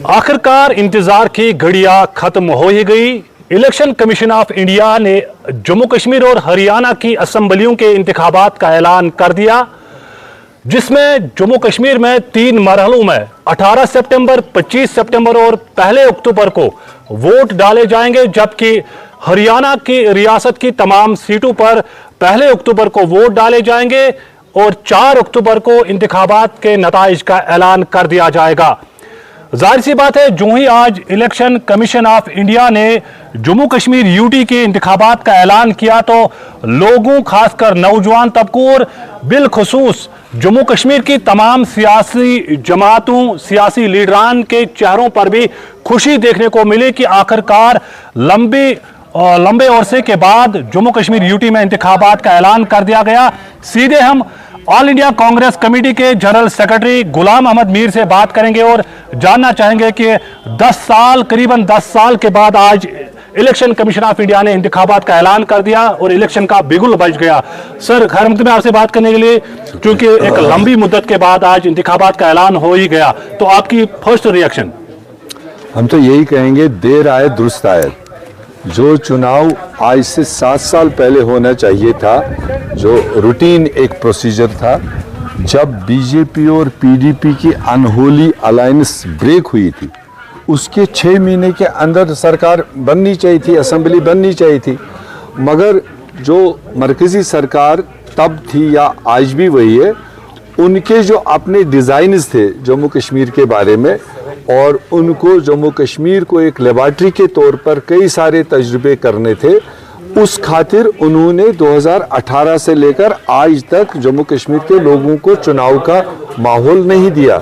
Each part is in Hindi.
आखिरकार इंतजार की घड़ियां खत्म हो ही गई। इलेक्शन कमीशन ऑफ इंडिया ने जम्मू कश्मीर और हरियाणा की असेंबलियों के इंतखाबात का ऐलान कर दिया, जिसमें जम्मू कश्मीर में 3 मरहलों में 18 सितंबर, 25 सितंबर और 1 अक्टूबर को वोट डाले जाएंगे, जबकि हरियाणा की रियासत की तमाम सीटों पर 1 अक्टूबर को वोट डाले जाएंगे और 4 अक्टूबर को इंतखाबात के नताइज का ऐलान कर दिया जाएगा। जाहिर सी बात है, जो ही आज इलेक्शन कमीशन ऑफ इंडिया ने जम्मू कश्मीर यूटी के इंतखाबात का ऐलान किया तो लोगों, खासकर नौजवान तबकों और बिलखुसूस जम्मू कश्मीर की तमाम सियासी जमातों, सियासी लीडरान के चेहरों पर भी खुशी देखने को मिली कि आखिरकार लंबे अरसे के बाद जम्मू कश्मीर यूटी में इंतखाबात का ऐलान कर दिया गया। सीधे हम ऑल इंडिया कांग्रेस कमेटी के जनरल सेक्रेटरी गुलाम अहमद मीर से बात करेंगे और जानना चाहेंगे कि करीबन 10 साल के बाद आज इलेक्शन कमीशन ऑफ इंडिया ने इंतखाबात का ऐलान कर दिया और इलेक्शन का बिगुल बज गया। सर, खैर मकदम में आपसे बात करने के लिए, क्योंकि एक लंबी मुद्दत के बाद आज इंतखाबात का ऐलान हो ही गया, तो आपकी फर्स्ट रिएक्शन? हम तो यही कहेंगे, देर आए दुरुस्त आए। जो चुनाव आज से 7 साल पहले होना चाहिए था, जो रूटीन एक प्रोसीजर था, जब बीजेपी और पीडीपी की अनहोली अलायंस ब्रेक हुई थी, उसके 6 महीने के अंदर सरकार बननी चाहिए थी, असेंबली बननी चाहिए थी। मगर जो मरकजी सरकार तब थी या आज भी वही है, उनके जो अपने डिज़ाइन्स थे जम्मू कश्मीर के बारे में, और उनको जम्मू कश्मीर को एक लेबॉरेटरी के तौर पर कई सारे तजुर्बे करने थे, उस खातिर उन्होंने 2018 से लेकर आज तक जम्मू कश्मीर के लोगों को चुनाव का माहौल नहीं दिया।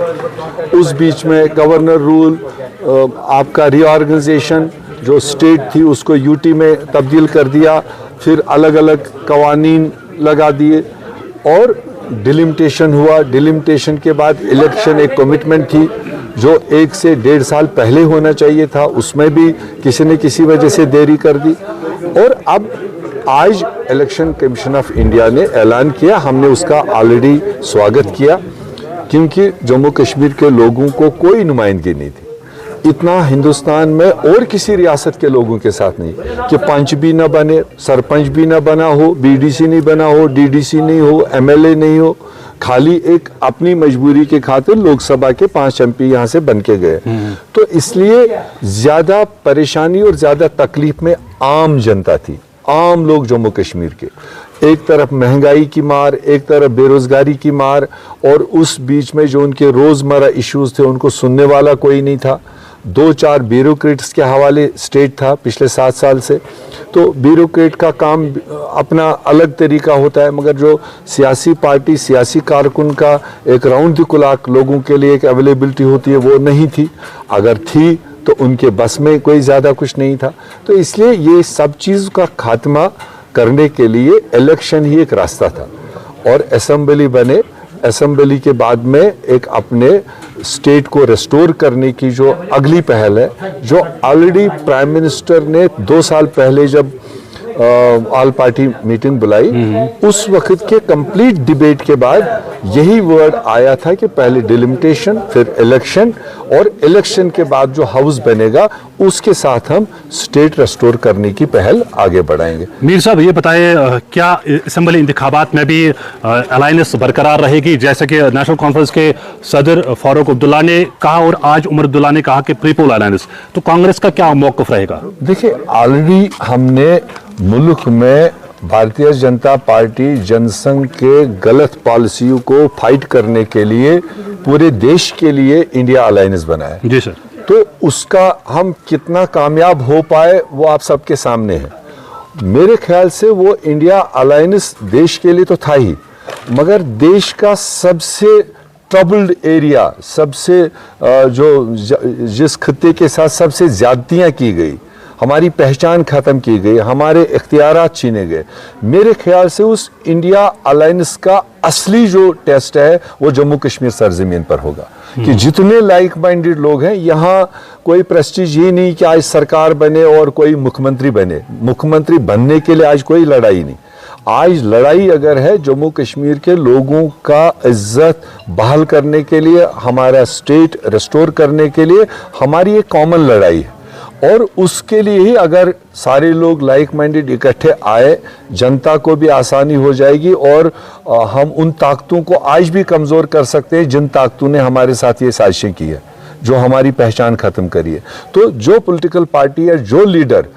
उस बीच में गवर्नर रूल, आपका रीऑर्गेनाइजेशन, जो स्टेट थी उसको यूटी में तब्दील कर दिया, फिर अलग अलग कवानीन लगा दिए और डिलिमिटेशन हुआ। डिलिमिटेशन के बाद इलेक्शन एक कमिटमेंट थी जो 1 से 1.5 साल पहले होना चाहिए था, उसमें भी किसी न किसी वजह से देरी कर दी। और अब आज इलेक्शन कमीशन ऑफ इंडिया ने ऐलान किया, हमने उसका ऑलरेडी स्वागत किया, क्योंकि जम्मू कश्मीर के लोगों को कोई नुमाइंदगी नहीं थी। इतना हिंदुस्तान में और किसी रियासत के लोगों के साथ नहीं कि पंच भी ना बने, सरपंच भी ना बना हो, बीडीसी नहीं बना हो, डीडीसी नहीं हो, एमएलए नहीं हो, खाली एक अपनी मजबूरी के खातिर लोकसभा के 5 एमपी यहाँ से बन के गए। तो इसलिए ज्यादा परेशानी और ज्यादा तकलीफ में आम जनता थी, आम लोग जम्मू कश्मीर के। एक तरफ महंगाई की मार, एक तरफ बेरोजगारी की मार, और उस बीच में जो उनके रोजमर्रा इश्यूज थे उनको सुनने वाला कोई नहीं था। 2-4 ब्यूरोक्रेट्स के हवाले स्टेट था पिछले 7 साल से। तो ब्यूरोक्रेट का काम अपना अलग तरीका होता है, मगर जो सियासी पार्टी, सियासी कारकुन का एक राउंड द क्लॉक लोगों के लिए एक अवेलेबिलिटी होती है, वो नहीं थी। अगर थी तो उनके बस में कोई ज़्यादा कुछ नहीं था। तो इसलिए ये सब चीज़ का खात्मा करने के लिए इलेक्शन ही एक रास्ता था और असेंबली बने। असेंबली के बाद में एक अपने स्टेट को रेस्टोर करने की जो अगली पहल है, जो ऑलरेडी प्राइम मिनिस्टर ने 2 साल पहले जब ऑल पार्टी मीटिंग बुलाई, उस वक्त के कंप्लीट डिबेट के बाद यही वर्ड आया था कि पहले डिलिमिटेशन, फिर इलेक्शन, और इलेक्शन के बाद जो हाउस बनेगा उसके साथ हम स्टेट रेस्टोर करने की पहल आगे बढ़ाएंगे। मीर साहब, ये बताइए, क्या असेंबली इंतखाबात में भी अलायंस बरकरार रहेगी, जैसे कि नेशनल कॉन्फ्रेंस के सदर फारूक अब्दुल्ला ने कहा और आज उमर अब्दुल्ला ने कहा कि प्रीपोल अलायंस, तो कांग्रेस का क्या मौक़िफ़ रहेगा? देखिए, ऑलरेडी हमने मुल्क में भारतीय जनता पार्टी जनसंघ के गलत पॉलिसियों को फाइट करने के लिए पूरे देश के लिए इंडिया अलायंस बनाया। जी सर। तो उसका हम कितना कामयाब हो पाए वो आप सबके सामने है। मेरे ख्याल से वो इंडिया अलायंस देश के लिए तो था ही, मगर देश का सबसे ट्रबल्ड एरिया, सबसे जिस खित्ते के साथ सबसे ज्यादतियाँ की गई, हमारी पहचान खत्म की गई, हमारे इख्तियारात छीने गए। मेरे ख्याल से उस इंडिया अलायंस का असली जो टेस्ट है वो जम्मू कश्मीर सरजमीन पर होगा कि जितने लाइक माइंडेड लोग हैं, यहाँ कोई प्रेस्टीज ये नहीं कि आज सरकार बने और कोई मुख्यमंत्री बने। मुख्यमंत्री बनने के लिए आज कोई लड़ाई नहीं। आज लड़ाई अगर है जम्मू कश्मीर के लोगों का इज्जत बहाल करने के लिए, हमारा स्टेट रिस्टोर करने के लिए, हमारी एक कॉमन लड़ाई है। और उसके लिए ही अगर सारे लोग लाइक माइंडेड इकट्ठे आए, जनता को भी आसानी हो जाएगी और हम उन ताकतों को आज भी कमज़ोर कर सकते हैं जिन ताकतों ने हमारे साथ ये साजिशें की है, जो हमारी पहचान ख़त्म करी है। तो जो पॉलिटिकल पार्टी है, जो लीडर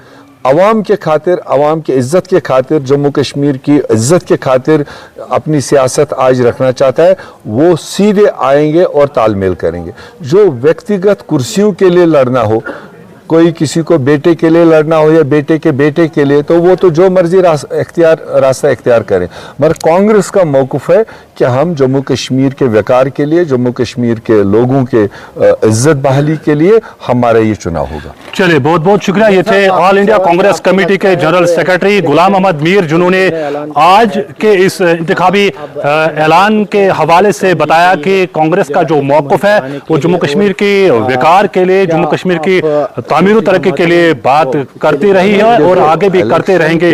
अवाम के खातिर, अवाम की इज्जत के खातिर, जम्मू कश्मीर की इज्जत के खातिर अपनी सियासत आज रखना चाहता है, वो सीधे आएंगे और तालमेल करेंगे। जो व्यक्तिगत कुर्सियों के लिए लड़ना हो, कोई किसी को बेटे के लिए लड़ना हो या बेटे के बेटे के लिए, तो वो तो जो मर्जी रास्ता इख्तियार करें। मगर कांग्रेस का मौक़िफ़ है कि हम जम्मू कश्मीर के विकार के लिए, जम्मू कश्मीर के लोगों के इज्जत बहाली के लिए हमारा ये चुनाव होगा। चलिए, बहुत बहुत शुक्रिया। ये थे ऑल इंडिया कांग्रेस कमेटी के जनरल सेक्रेटरी गुलाम अहमद मीर, जिन्होंने आज के इस इंतखाबी ऐलान के हवाले से बताया कि कांग्रेस का जो मौक़िफ़ है वो जम्मू कश्मीर के विकार के लिए, जम्मू कश्मीर की तामीर तरक्की के लिए बात करती रही है और आगे भी करते रहेंगे।